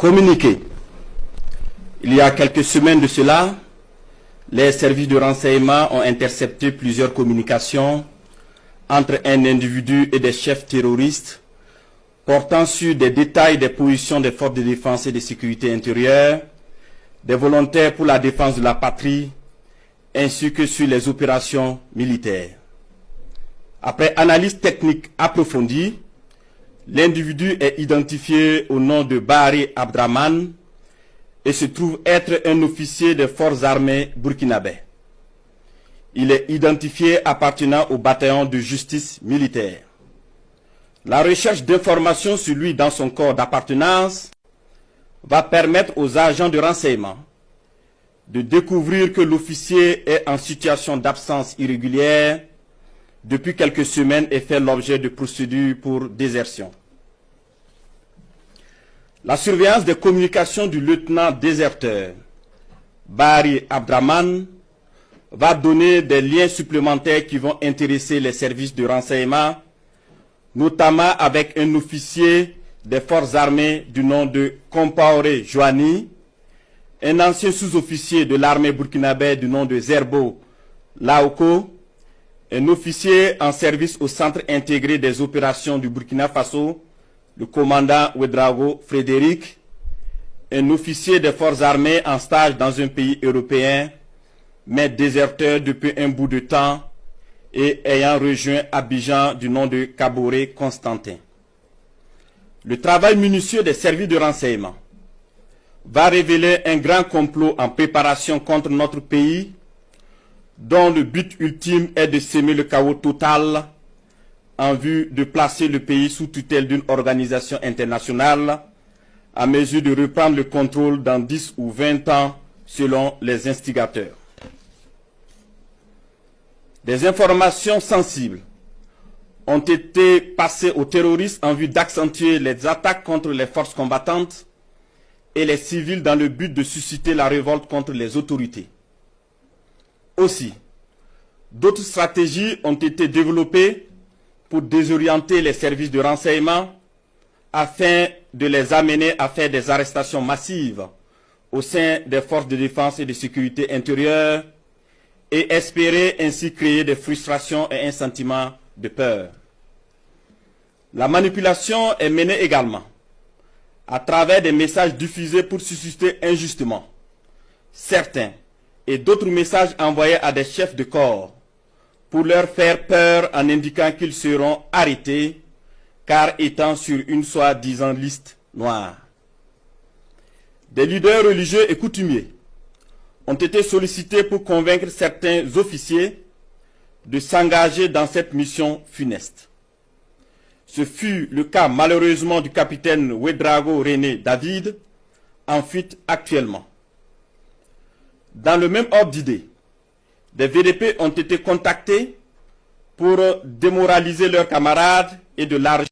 Communiqué. Il y a quelques semaines de cela, les services de renseignement ont intercepté plusieurs communications entre un individu et des chefs terroristes portant sur des détails des positions des forces de défense et de sécurité intérieure, des volontaires pour la défense de la patrie, ainsi que sur les opérations militaires. Après analyse technique approfondie, l'individu est identifié au nom de Bahari Abdraman et se trouve être un officier des forces armées burkinabè. Il est identifié appartenant au bataillon de justice militaire. La recherche d'informations sur lui dans son corps d'appartenance va permettre aux agents de renseignement de découvrir que l'officier est en situation d'absence irrégulière depuis quelques semaines et fait l'objet de procédures pour désertion. La surveillance des communications du lieutenant déserteur Bahari Abdraman va donner des liens supplémentaires qui vont intéresser les services de renseignement, notamment avec un officier des forces armées du nom de Compaoré Joani, un ancien sous-officier de l'armée burkinabè du nom de Zerbo Laoko, un officier en service au centre intégré des opérations du Burkina Faso, le commandant Ouedraogo Frédéric, un officier des forces armées en stage dans un pays européen, mais déserteur depuis un bout de temps et ayant rejoint Abidjan du nom de Kaboré Constantin. Le travail minutieux des services de renseignement va révéler un grand complot en préparation contre notre pays, dont le but ultime est de semer le chaos total en vue de placer le pays sous tutelle d'une organisation internationale à mesure de reprendre le contrôle dans 10 ou 20 ans selon les instigateurs. Des informations sensibles ont été passées aux terroristes en vue d'accentuer les attaques contre les forces combattantes et les civils dans le but de susciter la révolte contre les autorités. Aussi, d'autres stratégies ont été développées pour désorienter les services de renseignement afin de les amener à faire des arrestations massives au sein des forces de défense et de sécurité intérieure et espérer ainsi créer des frustrations et un sentiment de peur. La manipulation est menée également à travers des messages diffusés pour susciter injustement certains et d'autres messages envoyés à des chefs de corps pour leur faire peur en indiquant qu'ils seront arrêtés car étant sur une soi-disant liste noire. Des leaders religieux et coutumiers ont été sollicités pour convaincre certains officiers de s'engager dans cette mission funeste. Ce fut le cas malheureusement du capitaine Ouedraogo René David, en fuite actuellement. Dans le même ordre d'idée, des VDP ont été contactés pour démoraliser leurs camarades et de l'argent